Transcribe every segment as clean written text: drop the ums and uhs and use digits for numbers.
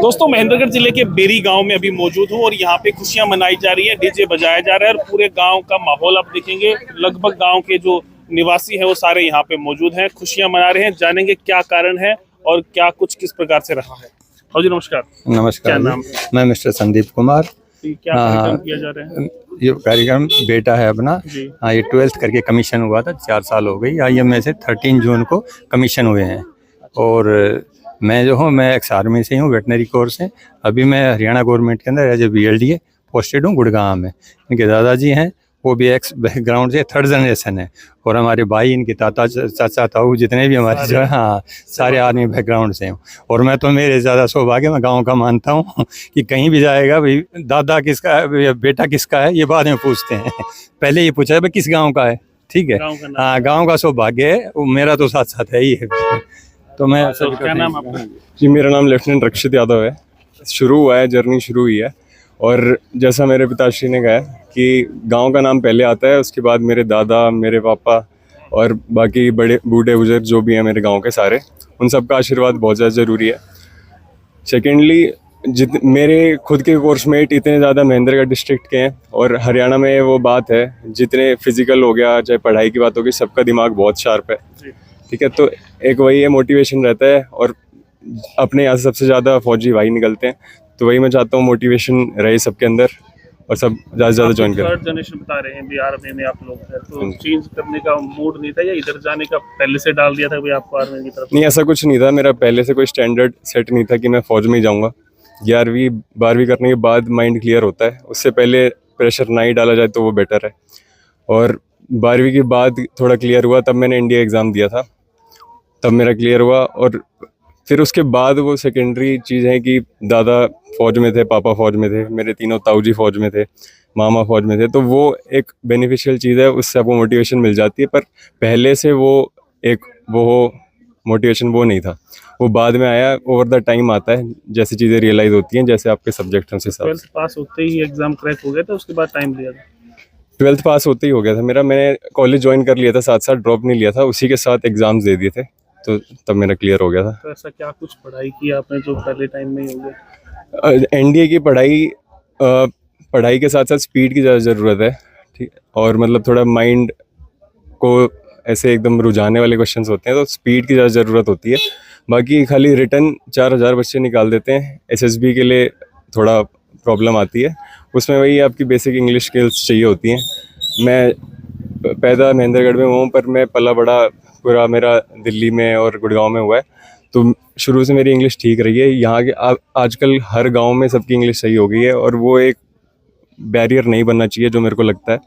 दोस्तों महेंद्रगढ़ जिले के बेरी गांव में अभी मौजूद हूं और यहाँ पे खुशियां मनाई जा रही है, डीजे बजाया जा रहा है और पूरे गांव का माहौल आप देखेंगे। लगभग गांव के जो निवासी हैं वो सारे यहाँ पे मौजूद हैं, खुशियां मना रहे हैं। जानेंगे क्या कारण है और क्या कुछ किस प्रकार से रहा है। हाँ जी नमस्कार। नमस्कार। क्या नाम? मैं मिस्टर संदीप कुमार। क्या कार्यक्रम किया जा रहा है? ये कार्यक्रम बेटा है अपना। हाँ, ये 12th करके कमीशन हुआ था, 4 साल हो गई। आई में से 13 जून को कमीशन हुए हैं। और मैं जो हूँ, मैं एक्स आर्मी से हूँ, वेटनरी कोर्स से। अभी मैं हरियाणा गवर्नमेंट के अंदर एज ए BLDA पोस्टेड हूँ गुड़गांव में। इनके दादाजी हैं, वो भी एक्स बैकग्राउंड से 3rd जनरेशन है। और हमारे भाई, इनके ताता चाचा ताऊ जितने भी हमारे जो है, हाँ, सारे आर्मी बैकग्राउंड से हैं। और मैं तो, मेरे ज़्यादा सौभाग्य मैं गांव का मानता हूँ कि कहीं भी जाएगा भाई, दादा किसका है, बेटा किसका है, ये बाद में पूछते हैं। पहले ये पूछा है भाई किस गाँव का है, ठीक है। हाँ, गाँव का सौभाग्य है वो, मेरा तो साथ साथ है ही है। तो मैं क्या नाम आपका? जी, मेरा नाम लेफ्टिनेंट रक्षित यादव है। शुरू हुआ है, जर्नी शुरू हुई है। और जैसा मेरे पिताश्री ने कहा कि गांव का नाम पहले आता है, उसके बाद मेरे दादा, मेरे पापा और बाकी बड़े बूढ़े बुजुर्ग जो भी हैं मेरे गांव के सारे, उन सब का आशीर्वाद बहुत ज़्यादा ज़रूरी है। सेकेंडली, मेरे खुद के कोर्समेट इतने ज़्यादा महेंद्रगढ़ डिस्ट्रिक्ट के हैं। और हरियाणा में वो बात है, जितने फिजिकल हो गया चाहे पढ़ाई की बात होगी, सबका दिमाग बहुत शार्प है, ठीक है। तो एक वही है, मोटिवेशन रहता है। और अपने यहाँ से सबसे ज़्यादा फौजी भाई निकलते हैं, तो वही मैं चाहता हूँ मोटिवेशन रहे सबके अंदर और सब ज़्यादा से ज़्यादा ज्वाइन करें। 3rd जनरेशन बता रहे हैं बिहार में आप लोग हैं, तो चेंज करने का मूड नहीं था या इधर जाने का पहले से डाल दिया था भाई आपको आर्मी की तरफ? नहीं, ऐसा कुछ नहीं था। मेरा पहले से कोई स्टैंडर्ड सेट नहीं था कि मैं फ़ौज में ही जाऊँगा। 11वीं 12वीं करने के बाद माइंड क्लियर होता है, उससे पहले प्रेशर ना ही डाला जाए तो वो बेटर है। और 12वीं के बाद थोड़ा क्लियर हुआ, तब मैंने इंडिया एग्ज़ाम दिया था, तब मेरा क्लियर हुआ। और फिर उसके बाद वो सेकेंडरी चीज़ है कि दादा फ़ौज में थे, पापा फ़ौज में थे, मेरे तीनों ताऊजी फ़ौज में थे, मामा फ़ौज में थे। तो वो एक बेनिफिशियल चीज़ है, उससे आपको मोटिवेशन मिल जाती है। पर पहले से वो एक वो मोटिवेशन वो नहीं था, वो बाद में आया। ओवर द टाइम आता है, जैसे चीज़ें रियलाइज़ होती हैं, जैसे आपके सब्जेक्ट हैं उस हिसाब से। 12th पास होते ही एग्जाम क्रैक हो गया था, उसके बाद टाइम लिया था? 12th पास होते ही हो गया था मेरा। मैंने कॉलेज ज्वाइन कर लिया था, साथ साथ ड्रॉप नहीं लिया था, उसी के साथ एग्ज़ाम्स दे दिए थे, तो तब मेरा क्लियर हो गया था। तो ऐसा क्या कुछ पढ़ाई की आपने जो पहले टाइम में ही हो गया? NDA की पढ़ाई के साथ साथ स्पीड की ज़्यादा ज़रूरत है, ठीक। और मतलब थोड़ा माइंड को ऐसे एकदम रुझाने वाले क्वेश्चंस होते हैं, तो स्पीड की ज़्यादा ज़रूरत होती है। बाकी खाली रिटर्न 4000 बच्चे निकाल देते हैं। SSB के लिए थोड़ा प्रॉब्लम आती है, उसमें वही आपकी बेसिक इंग्लिश स्किल्स चाहिए होती हैं। मैं पैदा महेंद्रगढ़ में हूँ, पर मैं पला बड़ा पूरा मेरा दिल्ली में और गुड़गांव में हुआ है, तो शुरू से मेरी इंग्लिश ठीक रही है। यहाँ के आजकल हर गांव में सबकी इंग्लिश सही हो गई है, और वो एक बैरियर नहीं बनना चाहिए जो मेरे को लगता है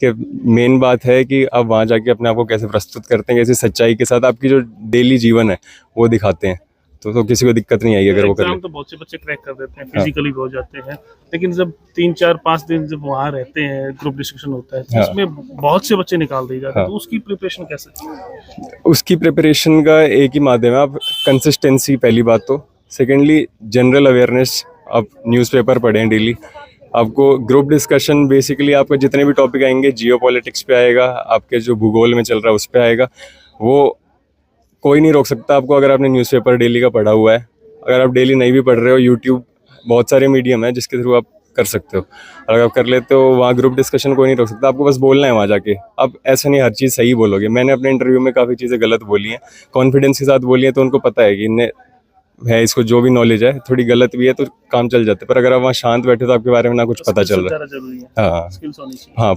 कि मेन बात है कि आप वहाँ जाके अपने आप को कैसे प्रस्तुत करते हैं, कैसे सच्चाई के साथ आपकी जो डेली जीवन है वो दिखाते हैं, तो किसी को दिक्कत नहीं आएगी अगर वो कर ले। तो बहुत से बच्चे क्रैक कर देते हैं, फिजिकली हो जाते हैं, लेकिन जब 3 4 5 दिन जब वहाँ रहते हैं, ग्रुप डिस्कशन होता है, तो उसमें बहुत से बच्चे निकाल दिए जाते हैं। तो उसकी प्रिपरेशन कैसे? उसकी प्रिपरेशन का एक ही माध्यम है, आप कंसिस्टेंसी, पहली बात तो। Secondly, general awareness. आप न्यूज़पेपर पढ़ें डेली। आपको ग्रुप डिस्कशन, बेसिकली आपको जितने भी टॉपिक आएंगे, जियो पॉलिटिक्स पे आएगा, आपके जो भूगोल में चल रहा है उस पर आएगा, वो कोई नहीं रोक सकता आपको अगर आपने न्यूज़पेपर डेली का पढ़ा हुआ है। अगर आप डेली नहीं भी पढ़ रहे हो, यूट्यूब बहुत सारे मीडियम है जिसके थ्रू आप कर सकते हो। अगर आप कर लेते हो, वहाँ ग्रुप डिस्कशन कोई नहीं रोक सकता, आपको बस बोलना है वहाँ जाके। आप ऐसा नहीं हर चीज़ सही बोलोगे। मैंने अपने इंटरव्यू में काफ़ी चीज़ें गलत बोली हैं, कॉन्फिडेंस के साथ बोली हैं, तो उनको पता है कि इन्हें है, इसको जो भी नॉलेज है थोड़ी गलत भी है तो काम चल जाता है। पर अगर आप वहाँ शांत बैठे तो आपके बारे में ना कुछ पता चल रहा है। हाँ,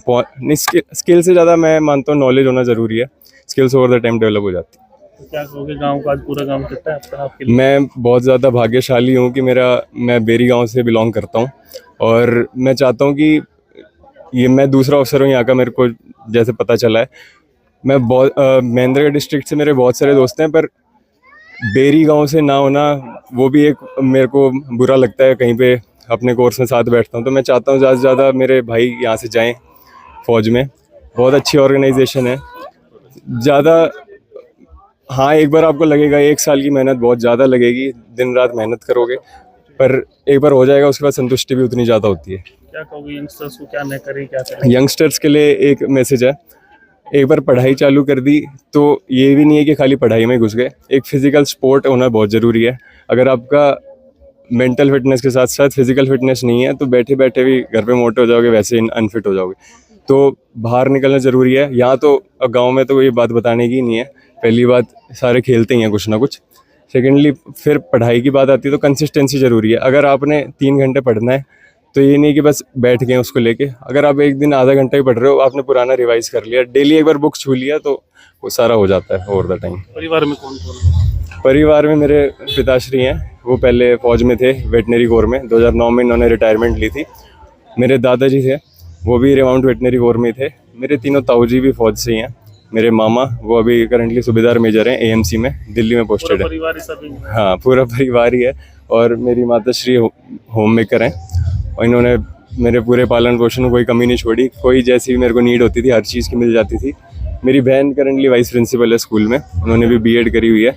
स्किल से ज़्यादा मैं मानता हूँ नॉलेज होना ज़रूरी है। Skills over the time develop हो जाती है। तो क्या कहोगे, गांव का आज पूरा गांव कितना है आपके लिए? मैं बहुत ज़्यादा भाग्यशाली हूँ कि मैं बेरी गांव से बिलोंग करता हूँ, और मैं चाहता हूँ कि ये मैं दूसरा अफसर हूँ यहाँ का, मेरे को जैसे पता चला है। मैं बहुत महेंद्रगढ़ डिस्ट्रिक्ट से मेरे बहुत सारे दोस्त हैं, पर बेरी गांव से ना होना वो भी एक मेरे को बुरा लगता है। कहीं पे अपने कोर्स में साथ बैठता हूँ, तो मैं चाहता हूँ ज़्यादा से ज़्यादा मेरे भाई यहाँ से जाएँ फ़ौज में। बहुत अच्छी ऑर्गेनाइजेशन है। ज़्यादा, हाँ, एक बार आपको लगेगा, 1 साल की मेहनत बहुत ज़्यादा लगेगी, दिन रात मेहनत करोगे, पर एक बार हो जाएगा, उसके बाद संतुष्टि भी उतनी ज़्यादा होती है। क्या कहोगे यंगस्टर्स को, क्या नहीं करें, क्या करें? यंगस्टर्स के लिए एक मैसेज है, एक बार पढ़ाई चालू कर दी तो ये भी नहीं है कि खाली पढ़ाई में घुस गए। एक फिजिकल स्पोर्ट होना बहुत ज़रूरी है। अगर आपका मेंटल फिटनेस के साथ साथ फिजिकल फिटनेस नहीं है तो बैठे बैठे भी घर पे मोटे हो जाओगे, वैसे ही अनफिट हो जाओगे। तो बाहर निकलना ज़रूरी है। यहाँ तो गांव में तो कोई बात बताने की नहीं है। पहली बात, सारे खेलते ही हैं कुछ ना कुछ। सेकेंडली, फिर पढ़ाई की बात आती है तो कंसिस्टेंसी ज़रूरी है। अगर आपने 3 घंटे पढ़ना है तो ये नहीं कि बस बैठ गए उसको लेके। अगर आप एक दिन आधा घंटा ही पढ़ रहे हो, आपने पुराना रिवाइज कर लिया, डेली एक बार बुक छू लिया, तो वो सारा हो जाता है ओवर द टाइम। परिवार में कौन कौन है? परिवार में मेरे पिताश्री हैं, वो पहले फौज में थे, वेटनरी कोर में। 2009 में इन्होंने रिटायरमेंट ली थी। मेरे दादाजी थे, वो भी रेमाउंट वेटनरी कोर में थे। मेरे तीनों ताऊजी भी फौज से ही हैं। मेरे मामा, वो अभी करंटली सूबेदार मेजर हैं एएमसी में, दिल्ली में पोस्टेड है। परिवार ही सब है। हाँ, पूरा परिवार ही है। और मेरी माताश्री होम मेकर हैं और इन्होंने मेरे पूरे पालन पोषण में कोई कमी नहीं छोड़ी। कोई जैसी भी मेरे को नीड होती थी, हर चीज़ की मिल जाती थी। मेरी बहन करंटली वाइस प्रिंसिपल है स्कूल में, उन्होंने भी बीएड करी हुई है।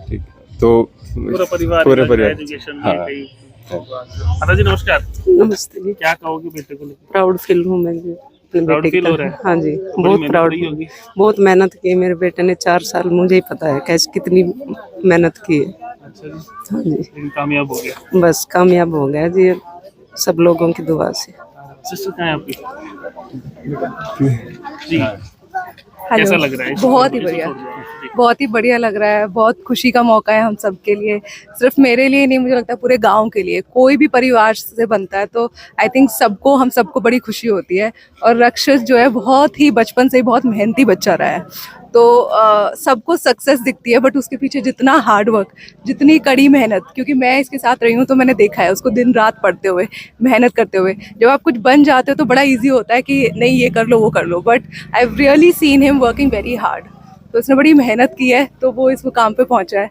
ठीक, तो पूरा परिवार एजुकेशन में कहीं। माता जी नमस्कार। नमस्ते जी। क्या कहोगे बेटे को लेकर? प्राउड फील हूँ मैं जी अपने Proud बेटे feel की हो रहा है? तरफ। हाँ जी, बड़ी बहुत मेहनत प्राउड। रही होगी। बहुत मेहनत की मेरे बेटे ने, 4 साल, मुझे ही पता है कैसे कितनी मेहनत की है। अच्छा जी, हाँ जी, लेकिन कामयाब हो गया। बस कामयाब हो गया जी, सब लोगों की दुआ से। सिस्टर कहाँ है आपकी? जी, कैसा लग रहा है? बहुत ही बढ़िया, बहुत ही बढ़िया लग रहा है। बहुत खुशी का मौका है हम सब के लिए, सिर्फ मेरे लिए नहीं, मुझे लगता है पूरे गांव के लिए। कोई भी परिवार से बनता है तो आई थिंक सबको, हम सबको बड़ी खुशी होती है। और रक्षस जो है बहुत ही बचपन से ही बहुत मेहनती बच्चा रहा है, तो सबको सक्सेस दिखती है, बट उसके पीछे जितना हार्ड वर्क, जितनी कड़ी मेहनत, क्योंकि मैं इसके साथ रही हूँ तो मैंने देखा है उसको दिन रात पढ़ते हुए, मेहनत करते हुए। जब आप कुछ बन जाते हो तो बड़ा इजी होता है कि नहीं ये कर लो वो कर लो, but I have really seen him working very hard. तो उसने बड़ी मेहनत की है तो वो इस मुकाम पे पहुंचा है।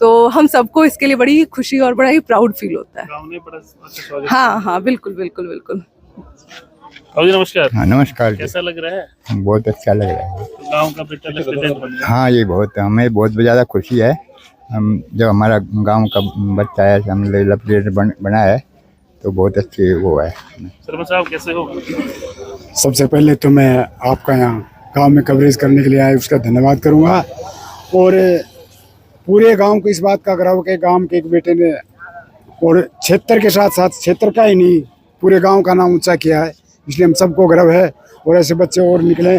तो हम सबको इसके लिए बड़ी खुशी और बड़ा ही प्राउड फील होता है। गाँव ने बड़ा अच्छा स्वागत। हाँ हाँ, बिल्कुल बिल्कुल बिल्कुल। जी नमस्कार। हाँ नमस्कार जी। कैसा लग रहा है? बहुत अच्छा लग रहा है। गांव का बेटा लेफ्टिनेंट बन गया। हाँ, ये बहुत, हमें बहुत ज़्यादा खुशी है। हम जब हमारा गांव का बच्चा है, हमने लेफ्टिनेंट बना है, तो बहुत अच्छी वो है। सरपंच साहब कैसे हो? सबसे पहले तो मैं आपका यहाँ गांव में कवरेज करने के लिए आए, उसका धन्यवाद करूँगा। और पूरे गांव को इस बात का गर्व कि गांव के एक बेटे ने, और क्षेत्र के साथ साथ क्षेत्र का ही नहीं, पूरे गांव का नाम ऊंचा किया है, इसलिए हम सबको गर्व है। और ऐसे बच्चे और निकले।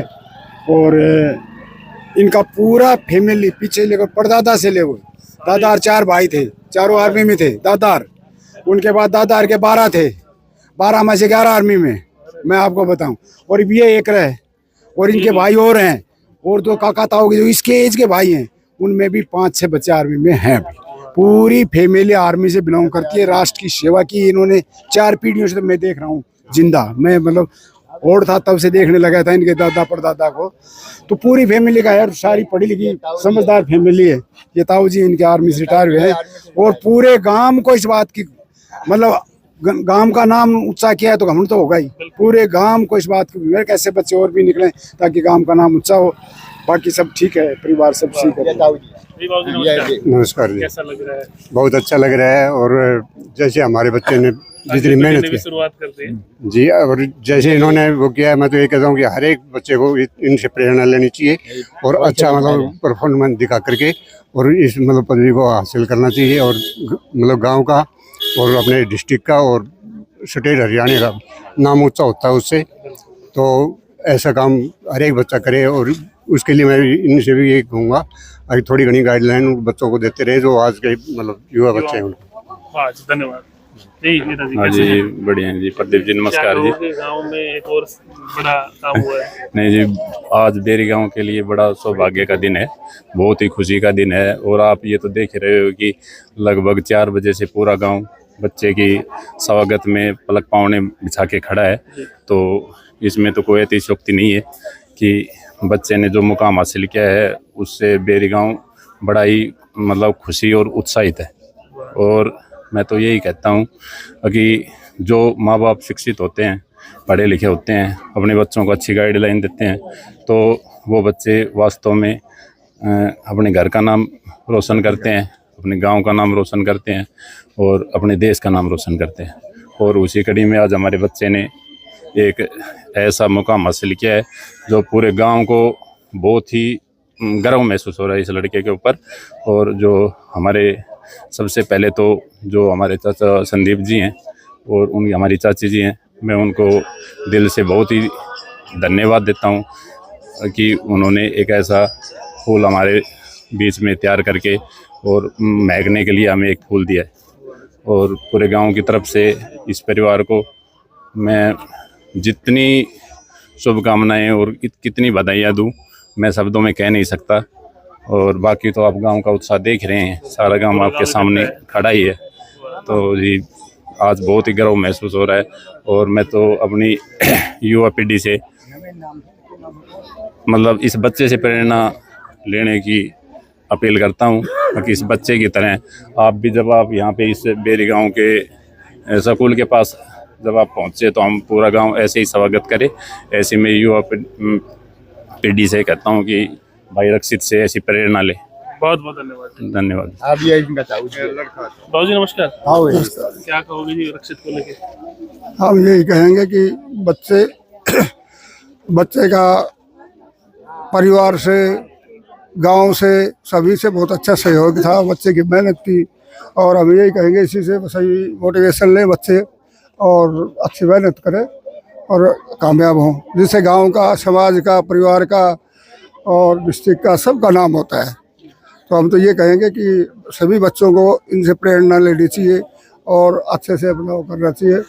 और इनका पूरा फैमिली पीछे लेकर, परदादा से ले, दादार 4 भाई थे, चारों आर्मी में थे दादार। उनके बाद दादार के 12 थे, 12 में से 11 आर्मी में, मैं आपको बताऊं। और ये एक रहे, और इनके भाई और हैं, और 2 काका ताऊ के जो इसके एज के भाई हैं, उनमें भी 5-6 बच्चे आर्मी में हैं। पूरी फैमिली आर्मी से बिलोंग करती है। राष्ट्र की सेवा की इन्होंने 4 पीढ़ियों से मैं देख रहा हूँ जिंदा। मैं मतलब और था तब से देखने लगा था इनके दादा परदादा को। तो पूरी फैमिली का यार, सारी पढ़ी लिखी समझदार फैमिली है। ये ताऊ जी इनके आर्मी से रिटायर हुए हैं, और पूरे गांव को इस बात की, मतलब गांव का नाम ऊंचा किया है तो घमंड तो होगा ही। पूरे गांव को इस बात की, मेरे कैसे बच्चे और भी निकले ताकि गांव का नाम ऊंचा हो। बाकी सब ठीक है, परिवार सब ठीक है। नमस्कार जी। कैसा लग रहा है? बहुत अच्छा लग रहा है। और जैसे हमारे बच्चे ने जितनी मेहनत की शुरुआत करते हैं जी, और जैसे इन्होंने वो किया है, मैं तो ये कहता हूँ कि हर एक बच्चे को इनसे प्रेरणा लेनी चाहिए और अच्छा मतलब परफॉर्मेंस दिखा करके और इस मतलब पदवी को हासिल करना चाहिए। और मतलब गांव का और अपने डिस्ट्रिक्ट का और स्टेट हरियाणा का नाम ऊंचा होता है उससे। तो ऐसा काम हर एक बच्चा करे, और उसके लिए मैं इनसे भी यही कहूँगा अभी थोड़ी घनी गाइडलाइन बच्चों को देते रहे, जो आज के मतलब युवा बच्चे हैं उनको। धन्यवाद जी। नेताजी हाँ कैसे जी, हैं? बढ़िया जी। प्रदीप जी नमस्कार जी। गांव में एक और बड़ा काम हुआ है। नहीं जी, आज बेरी गांव के लिए बड़ा सौभाग्य का दिन है, बहुत ही खुशी का दिन है। और आप ये तो देख रहे हो कि लगभग 4 बजे से पूरा गांव बच्चे की स्वागत में पलक पावने बिछा के खड़ा है। तो इसमें तो कोई अतिशयोक्ति नहीं है कि बच्चे ने जो मुकाम हासिल किया है उससे बेरी गांव बड़ा ही मतलब खुशी और उत्साहित है। और मैं तो यही कहता हूँ कि जो माँ बाप शिक्षित होते हैं, पढ़े लिखे होते हैं, अपने बच्चों को अच्छी गाइडलाइन देते हैं, तो वो बच्चे वास्तव में अपने घर का नाम रोशन करते हैं, अपने गांव का नाम रोशन करते हैं और अपने देश का नाम रोशन करते हैं। और उसी कड़ी में आज हमारे बच्चे ने एक ऐसा मुकाम हासिल किया है जो पूरे गांव को बहुत ही गर्व महसूस हो रहा है इस लड़के के ऊपर। और जो हमारे सबसे पहले तो जो हमारे चाचा संदीप जी हैं और उनकी हमारी चाची जी हैं, मैं उनको दिल से बहुत ही धन्यवाद देता हूँ कि उन्होंने एक ऐसा फूल हमारे बीच में तैयार करके और महकने के लिए हमें एक फूल दिया है। और पूरे गांव की तरफ से इस परिवार को मैं जितनी शुभकामनाएं और कितनी बधाइयाँ दूं, मैं शब्दों में कह नहीं सकता। और बाकी तो आप गांव का उत्साह देख रहे हैं, सारा गांव आपके सामने खड़ा ही है। तो जी आज बहुत ही गर्व महसूस हो रहा है। और मैं तो अपनी युवा पीढ़ी से मतलब इस बच्चे से प्रेरणा लेने की अपील करता हूँ कि इस बच्चे की तरह आप भी, जब आप यहाँ पे इस बेरी गांव के स्कूल के पास जब आप पहुँचे तो हम पूरा गांव ऐसे ही स्वागत करें। ऐसे में युवा पीढ़ी से कहता हूँ कि भाई रक्षित से ऐसी प्रेरणा ले। बहुत बहुत धन्यवाद। धन्यवाद। आप ये इनका बाबू जी नमस्कार। क्या कहोगे जी रक्षित को लेके? हम यही कहेंगे कि बच्चे का परिवार से, गांव से, सभी से बहुत अच्छा सहयोग था, बच्चे की मेहनत की। और हम यही कहेंगे इसी से सही मोटिवेशन ले बच्चे और अच्छी मेहनत करें और कामयाब हों, जिससे गांव का, समाज का, परिवार का और डिस्ट्रिक्ट का सबका नाम होता है। तो हम तो ये कहेंगे कि सभी बच्चों को इनसे प्रेरणा लेनी चाहिए और अच्छे से अपना वो करना चाहिए।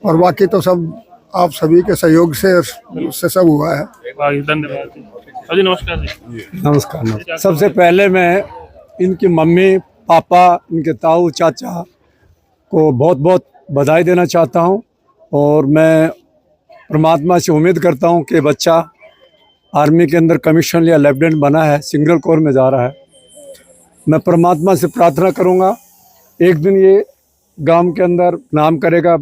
और बाकी तो सब आप सभी के सहयोग से सब हुआ है। धन्यवाद जी। नमस्कार जी। नमस्कार। सबसे पहले मैं इनकी मम्मी पापा, इनके ताऊ चाचा को बहुत बहुत बधाई देना चाहता हूं। और मैं परमात्मा से उम्मीद करता हूं कि बच्चा आर्मी के अंदर कमीशन या लेफ्टिनेंट बना है, सिंगल कोर में जा रहा है। मैं परमात्मा से प्रार्थना करूंगा एक दिन ये गांव के अंदर नाम करेगा।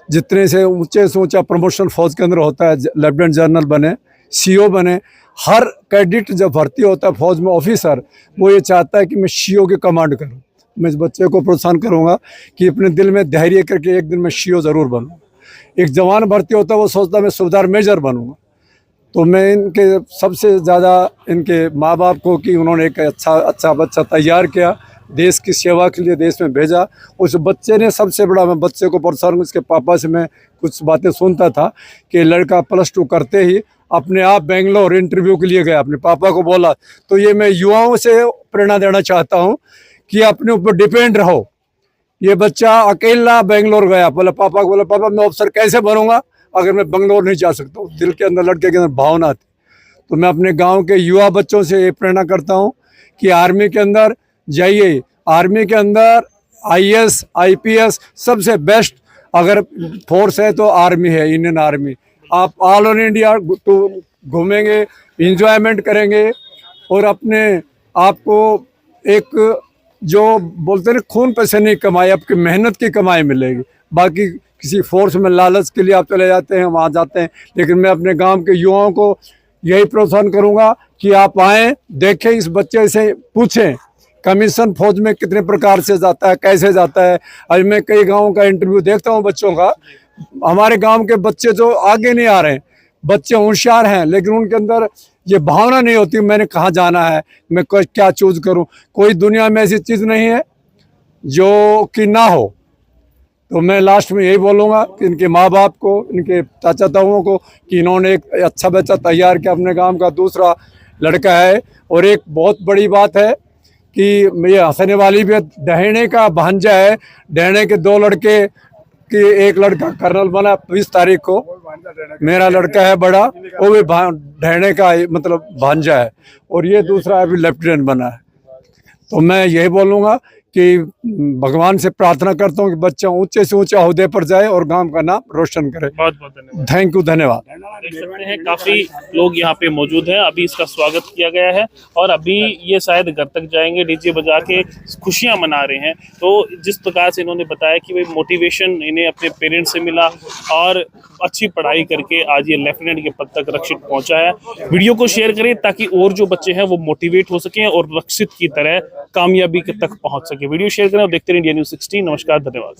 जितने से ऊंचा प्रमोशन फौज के अंदर होता है, लेफ्टिनेंट जनरल बने, सीओ बने। हर कैडेट जब भर्ती होता है फौज में ऑफिसर, वो ये चाहता है कि मैं सीओ की कमांड करूं। मैं इस बच्चे को प्रोत्साहन करूंगा कि अपने दिल में धैर्य करके एक दिन मैं सीओ ज़रूर बनूंगा। एक जवान भर्ती होता है वो सोचता है मैं सूबेदार मेजर बनूंगा। तो मैं इनके सबसे ज़्यादा इनके माँ बाप को कि उन्होंने एक अच्छा बच्चा तैयार किया, देश की सेवा के लिए देश में भेजा। उस बच्चे ने सबसे बड़ा, मैं बच्चे को प्रोत्साहन, उसके पापा से मैं कुछ बातें सुनता था कि लड़का +2 करते ही अपने आप बेंगलोर इंटरव्यू के लिए गया, अपने पापा को बोला। तो ये मैं युवाओं से प्रेरणा देना चाहता हूँ कि अपने ऊपर डिपेंड रहो। ये बच्चा अकेला बेंगलोर गया, बोला पापा को, बोला पापा मैं अफसर कैसे बनूंगा अगर मैं बेंगलोर नहीं जा सकता हूँ। दिल के अंदर, लड़के के अंदर भावना थी। तो मैं अपने गांव के युवा बच्चों से ये प्रेरणा करता हूँ कि आर्मी के अंदर जाइए। आर्मी के अंदर IAS IPS सबसे बेस्ट अगर फोर्स है तो आर्मी है, इंडियन आर्मी। आप ऑल ओवर इंडिया तो घूमेंगे, इंजॉयमेंट करेंगे और अपने आप को एक जो बोलते हैं खून पसीने की कमाई, आपकी मेहनत की कमाई मिलेगी। बाकी किसी फोर्स में लालच के लिए आप चले जाते हैं, वहाँ जाते हैं। लेकिन मैं अपने गांव के युवाओं को यही प्रोत्साहन करूँगा कि आप आएँ, देखें, इस बच्चे से पूछें कमीशन फौज में कितने प्रकार से जाता है, कैसे जाता है। आज मैं कई गाँवों का इंटरव्यू देखता हूँ बच्चों का। हमारे गांव के बच्चे जो आगे नहीं आ रहे हैं, बच्चे होशियार हैं लेकिन उनके अंदर ये भावना नहीं होती मैंने कहाँ जाना है, मैं क्या चूज करूं। कोई दुनिया में ऐसी चीज़ नहीं है जो कि ना हो। तो मैं लास्ट में यही बोलूँगा कि इनके माँ बाप को, इनके चाचा ताऊओं को कि इन्होंने एक अच्छा बच्चा तैयार किया, अपने गांव का दूसरा लड़का है। और एक बहुत बड़ी बात है कि ये हंसने वाली भी, डहने का भांजा है। डहने के 2 लड़के कि एक लड़का कर्नल बना 20 तारीख को, मेरा लड़का है बड़ा, वो भी ढहने का मतलब भांजा है। और ये दूसरा अभी लेफ्टिनेंट बना है। तो मैं यही बोलूँगा कि भगवान से प्रार्थना करता हूँ कि बच्चा ऊंचे से ऊंचा ओहदे पर जाए और गांव का नाम रोशन करे। बहुत बहुत धन्यवाद। थैंक यू, धन्यवाद। देख सकते हैं काफी लोग यहाँ पे मौजूद हैं। अभी इसका स्वागत किया गया है और अभी ये शायद घर तक जाएंगे, डीजे बजा के खुशियां मना रहे हैं। तो जिस प्रकार से इन्होंने बताया कि भाई मोटिवेशन इन्हें अपने पेरेंट्स से मिला और अच्छी पढ़ाई करके आज ये लेफ्टिनेंट के पद तक रक्षित पहुंचा है। वीडियो को शेयर करें ताकि और जो बच्चे हैं वो मोटिवेट हो सकें और रक्षित की तरह कामयाबी तक पहुंच सके। वीडियो शेयर करें और देखते रहिए इंडिया न्यूज़ 16। नमस्कार, धन्यवाद।